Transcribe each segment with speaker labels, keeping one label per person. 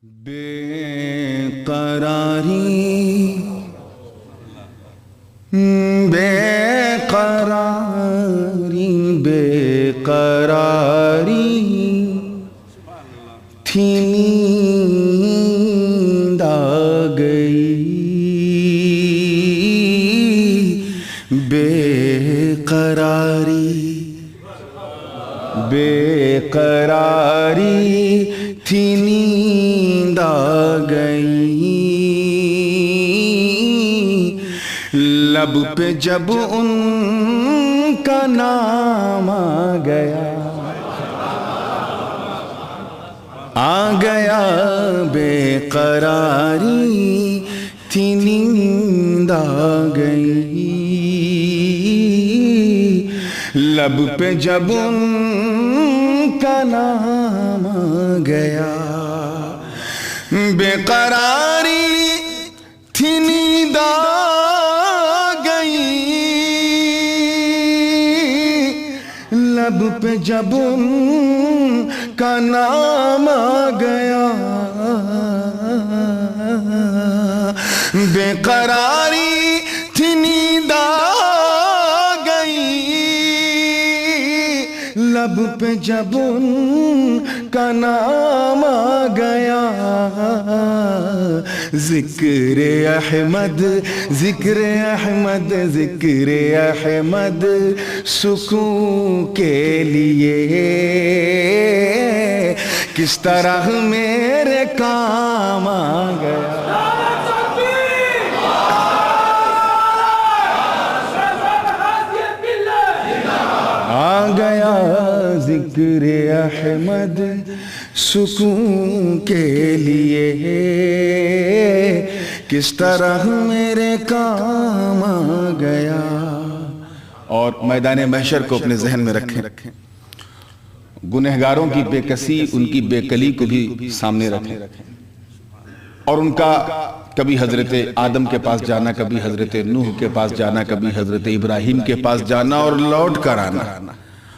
Speaker 1: بے قراری بے قراری بے قراری تھی نیند آ گئی بے قراری بے قراری تھی نیند آ گئی لب پہ جب ان کا نام آ گیا بے قراری تھی نیند آ گئی لب پہ جب ان کا نام آ گیا بے قراری تھی نیند آ گئی لب پہ جب ان کا نام آ گیا بے قراری تھی نیند آ گئی لب پہ جب ان کا نام آ گیا ذکر احمد ذکر احمد ذکر احمد سکون کے لیے کس طرح میرے کام آ گیا ذکر احمد سکون کے لیے کس طرح میرے کام آ گیا اور میدان محشر کو اپنے ذہن میں رکھیں گنہگاروں کی بے کسی ان کی بے کلی کو بھی سامنے رکھیں اور ان کا کبھی حضرت آدم کے پاس جانا کبھی حضرت نوح کے پاس جانا کبھی حضرت ابراہیم کے پاس جانا اور لوٹ کر آنا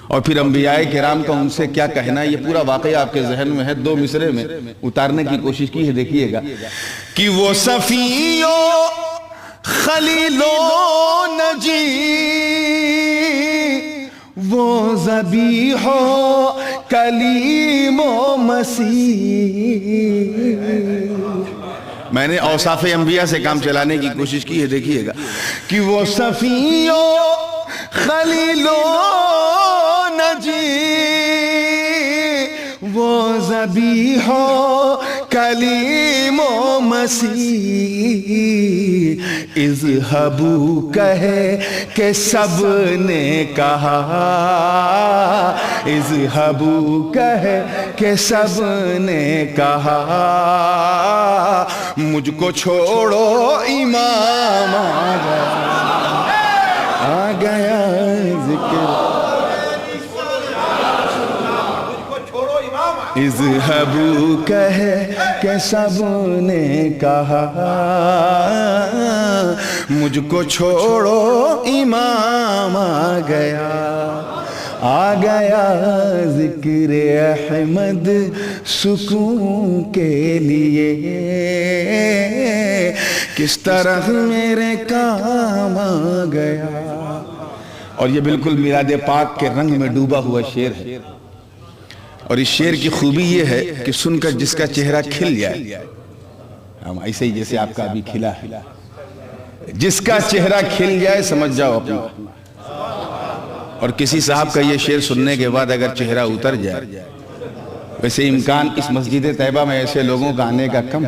Speaker 1: اور پھر انبیاء کرام کا ان سے کیا کہنا یہ پورا واقعہ آپ کے ذہن میں ہے دو مصرے میں اتارنے کی کوشش کی ہے دیکھیے گا کہ وہ صفی و خلیل و نجی وہ ذبیح و کلیم و مسیح میں نے اوصاف انبیاء سے کام چلانے کی کوشش کی ہے دیکھیے گا کہ وہ صفی و خلیل و نجی وہ ذبیح و کلیم و مسیح اذهبوا کہے کہ سب نے کہا اذهبوا کہے کہ سب نے کہا مجھ کو چھوڑو امام آ گیا ذکر اذهبوا کہے کہ سب نے کہا مجھ کو چھوڑو امام آ گیا ذکر احمد سکون کے لیے کس طرح میرے کام آ گیا اور یہ بالکل میلاد پاک کے رنگ میں ڈوبا ہوا شعر ہے اور اس شعر کی خوبی یہ ہے کہ سن کر جس کا چہرہ کھل جائے ایسے ہی جیسے آپ کا ابھی کھلا ہے جس کا چہرہ کھل جائے سمجھ جاؤ اپنا اور کسی صاحب کا یہ شعر سننے کے بعد اگر چہرہ اتر جائے ویسے امکان اس مسجد طیبہ میں ایسے لوگوں کا آنے کا کم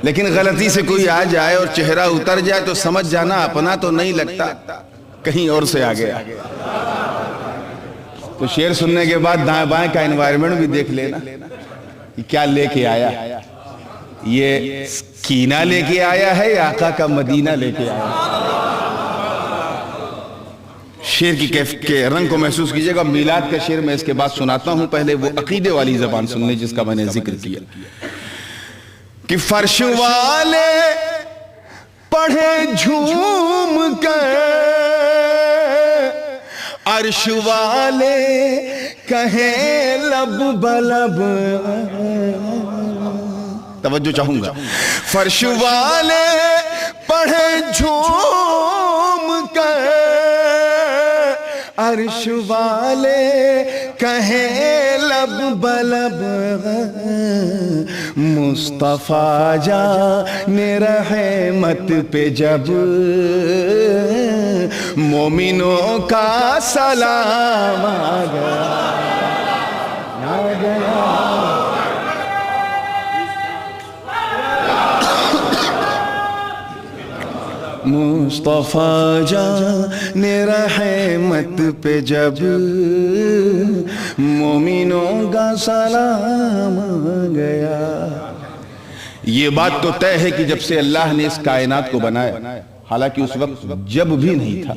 Speaker 1: لیکن غلطی سے کوئی آ جائے اور چہرہ اتر جائے تو سمجھ جانا اپنا تو نہیں لگتا کہیں اور سے آ گیا تو شعر سننے کے بعد دائیں بائیں کا انوائرمنٹ بھی دیکھ لینا کیا لے کے آیا یہ کینہ لے کے آیا ہے یا آقا کا مدینہ لے کے آیا شعر کی کے رنگ کو محسوس کیجئے گا میلاد کا شعر میں اس کے بعد سناتا ہوں پہلے وہ عقیدے والی زبان سن لیں جس کا میں نے ذکر کیا کہ فرش والے پڑھے جھوم کر عرش والے کہیں لب بلب، توجہ چاہوں گا، فرش والے پڑھیں جھوم کر، عرش والے کہیں لب بلب، مصطفیٰ جان رحمت پہ جب مومنوں کا سلام آ گیا، مصطفیٰ جان رحمت پہ جب مومنوں کا سلام آ گیا۔ یہ بات تو طے ہے کہ جب سے اللہ نے اس کائنات کو بنایا، حالانکہ اس وقت جب بھی نہیں تھا،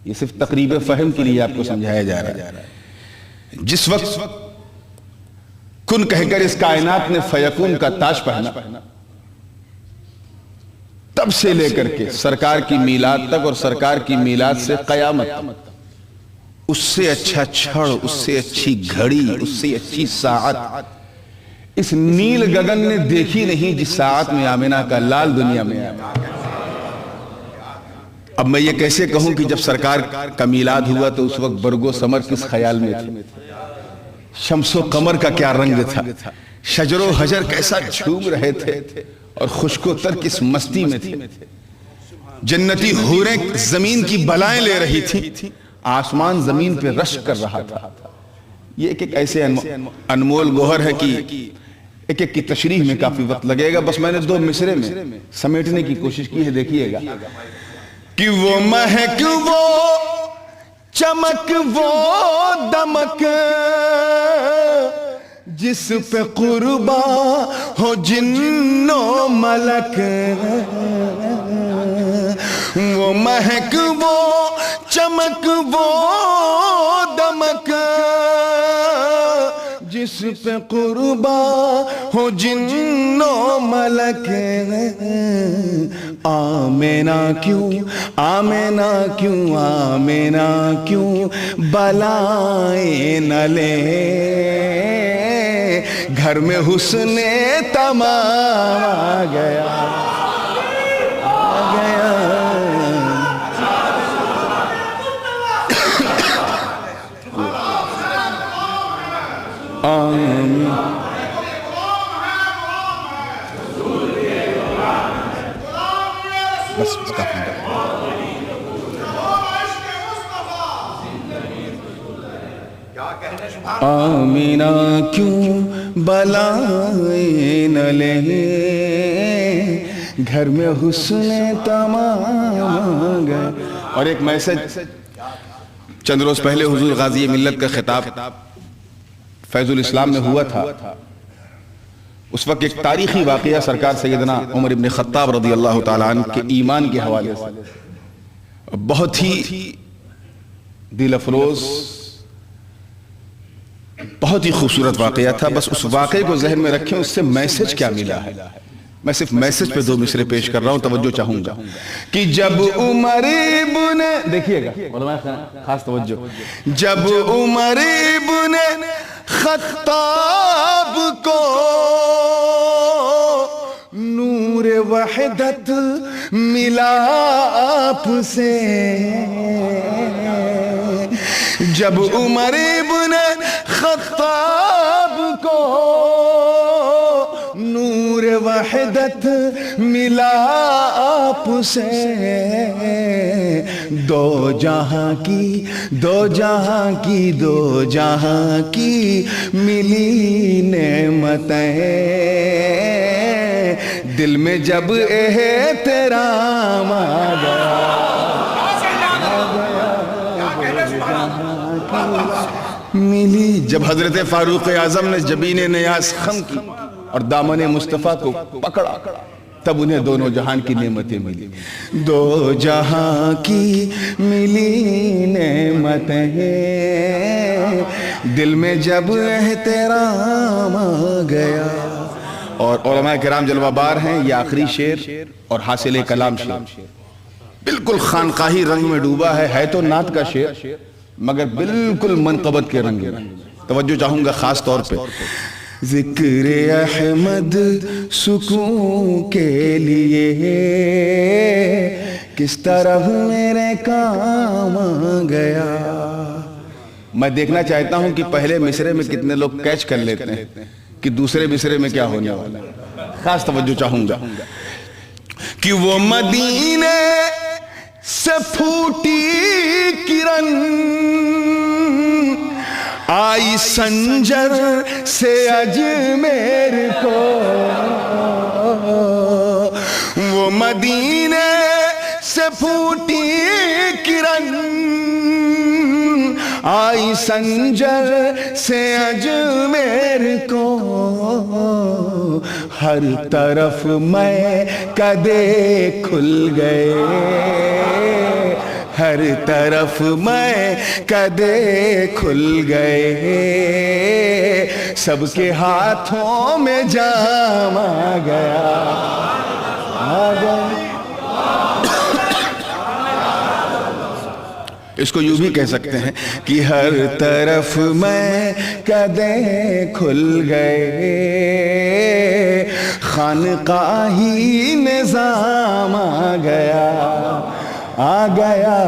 Speaker 1: یہ صرف تقریب فہم کے لیے آپ کو سمجھایا جا رہا ہے، جس وقت کن کہہ کر اس کائنات نے فیکون کا تاج پہنا، تب سے لے کر کے سرکار کی میلاد تک اور سرکار کی میلاد سے قیامت تک، اس سے اچھا چھڑ، اس سے اچھی گھڑی، اس سے اچھی ساعت اس نیل گگن نے دیکھی نہیں جس ساعت میں آمنہ کا لال دنیا میں آیا۔ اب میں یہ کیسے کہوں کہ جب سرکار کا میلاد ہوا تو اس وقت برگ و ثمر کس خیال میں تھے، شمس و قمر کا کیا رنگ تھا، شجر و حجر کیسا جھوم رہے تھے اور خشک و تر کس مستی میں تھے، جنتی حوریں زمین کی بلائیں لے رہی تھی، آسمان زمین پہ رشک کر رہا تھا۔ یہ ایک ایسے انمول گوہر ہے کہ ایک ایک کی تشریح میں کافی وقت لگے گا، بس میں نے 2 مصرے میں سمیٹنے کی کوشش کی ہے، دیکھیے گا کہ وہ مہک، وہ چمک، وہ دمک، جس پہ قربا ہو جن و ملک، وہ مہک، وہ چمک، وہ دمک، جس پہ قربا ہو جن و ملک، آمینہ کیوں، آمینہ کیوں، آمینہ کیوں بلائیں نہ لے، گھر میں حسن تمام آ گیا، آ گیا۔ آمین۔ بس کافی ہے۔ آمینہ کیوں بلائیں نہ لے، گھر میں حسن تمام آ گئے۔ اور ایک میسج چند روز پہلے حضور غازی ملت کا خطاب فیض الاسلام میں ہوا تھا، اس وقت ایک تاریخی واقعہ سرکار سیدنا عمر ابن خطاب رضی اللہ تعالیٰ عنہ کے ایمان کے حوالے سے بہت ہی دل افروز، بہت ہی خوبصورت واقعہ تھا۔ بس اس واقعے کو ذہن میں رکھیں، اس سے میسج کیا ملا ہے۔ میں صرف میسج پہ 2 مصرے پیش کر رہا ہوں، توجہ چاہوں گا کہ جب عمر ابن، دیکھیے گا علماء خاص توجہ، جب عمر ابن خطاب کو نور وحدت ملا آپ سے، جب عمر ابن خطاب کو نور وحدت ملا آپ سے، دو جہاں کی، دو جہاں کی، دو جہاں کی ملی نعمتیں، دل میں جب احترام آ گیا، ملی جب حضرت فاروق اعظم نے جبین نیاز خم کی اور دامن مصطفیٰ کو پکڑا، تب انہیں دونوں جہان کی نعمتیں ملی، دو جہاں کی ملی نعمتیں، دل میں جب احترام آ گیا۔ اور علماء کرام جلوہ بار ہیں، یہ آخری شعر اور حاصل کلام شعر بالکل خانقاہی رنگ میں ڈوبا ہے تو نعت کا شعر، مگر بالکل منقبت کے رنگ میں. توجہ چاہوں گا خاص طور پہ. ذکر احمد سکون کے لیے کس طرح میرے کام آ گیا. میں دیکھنا چاہتا ہوں کہ پہلے مصرے میں کتنے لوگ کیچ کر لیتے ہیں کہ دوسرے مصرے میں کیا ہونے والا ہے. خاص توجہ چاہوں گا کہ وہ مدینے سے پھوٹی کرن آئی سنجر سے اجمیر کو. وہ مدینے سے پھوٹی کرن آئی سنجر سے اجمیر کو. ہر طرف میں کدے کھل گئے, ہر طرف میں کدے کھل گئے. سب کے ہاتھوں میں جام آ گیا, آ گیا. اس کو یوں بھی کہہ سکتے ہیں کہ ہر طرف میں کدے کھل گئے, خانقاہی نظام آ گیا, آ گیا.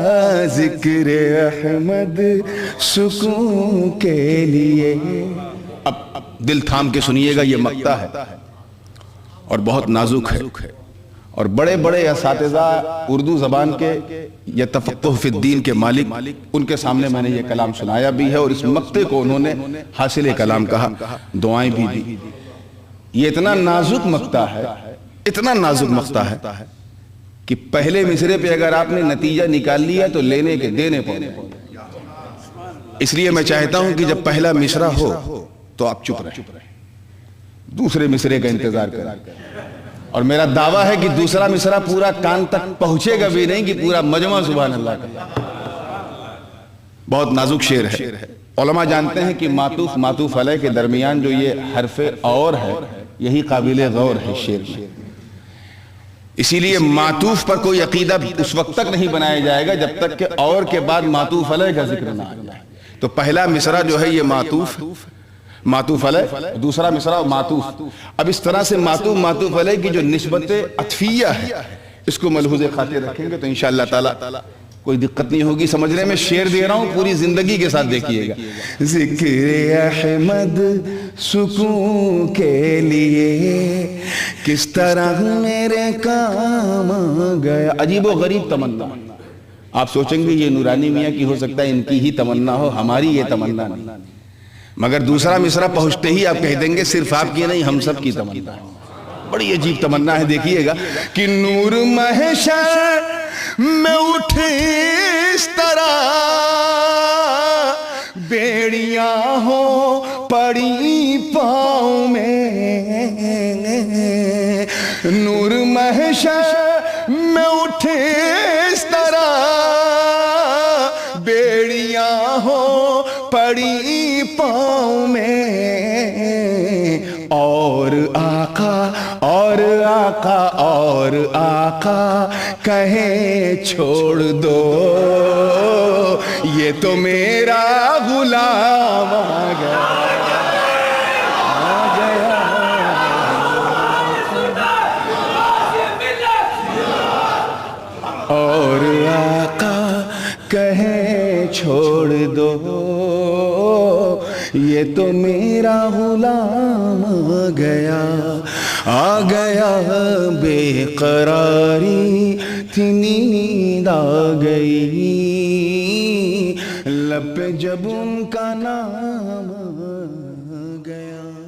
Speaker 1: ذکر احمد سکون کے لیے. اب دل تھام کے سنیے گا, یہ مقطع ہے اور بہت نازک ہے, اور بڑے بڑے اساتذہ اردو زبان کے یا تفقہ فی الدین کے مالک, ان کے سامنے میں نے یہ کلام سنایا بھی ہے, اور اس مقطع کو انہوں نے حاصل کلام کہا, دعائیں بھی دی. یہ اتنا نازک مقطع ہے, اتنا نازک مقطع ہے کہ پہلے مصرے پہ اگر آپ نے نتیجہ نکال لیا تو لینے کے دینے پڑے. اس لیے میں چاہتا ہوں کہ جب پہلا مصرع ہو تو آپ چپ رہیں, دوسرے مصرے کا انتظار کریں. اور میرا دعویٰ ہے کہ دوسرا مصرع پورا کان تک پہنچے گا بھی نہیں کہ پورا مجمع سبحان اللہ کا. بہت نازک شعر ہے. علماء جانتے ہیں کہ معطوف معطوف علیہ کے درمیان جو یہ حرف اور ہے, یہی قابل غور ہے شعر میں. اسی لیے معطوف پر کوئی عقیدہ اس وقت تک نہیں بنایا جائے گا جب تک کہ اور کے بعد معطوف علیہ کا ذکر نہ آ جائے. تو پہلا مصرع جو ہے یہ معطوف علیہ, دوسرا مصرع معطوف. اب اس طرح سے معطوف علیہ کی جو نسبت عطفیہ ہے اس کو ملحوظ خاطر رکھیں گے تو انشاءاللہ تعالی کوئی دقت نہیں ہوگی سمجھنے میں. شعر دے رہا ہوں, پوری زندگی کے ساتھ دیکھیے گا. ذکر احمد سکون کے لیے کس طرح میرے کام آ گیا. عجیب و غریب تمنا. آپ سوچیں گے یہ نورانی میاں کی ہو سکتا ہے ان کی ہی تمنا ہو, ہماری یہ تمنا نہیں. مگر دوسرا مصرع پہنچتے ہی آپ کہہ دیں گے صرف آپ کی نہیں ہم سب کی تمنا ہے. بڑی عجیب تمنا ہے, دیکھیے گا کہ نور محشر میں اٹھے اس طرح بیڑیاں ہو پڑی پاؤں میں. نور محشر میں اٹھے اس طرح بیڑیاں ہو پڑی پاؤں میں. اور آقا کہے چھوڑ دو یہ تو میرا غلام آ گیا, آ گیا. اور آقا کہے چھوڑ دو یہ تو میرا غلام آ گیا, آ گیا. بے قراری تھی نیند آ گئی, لب پہ جب ان کا نام آ گیا.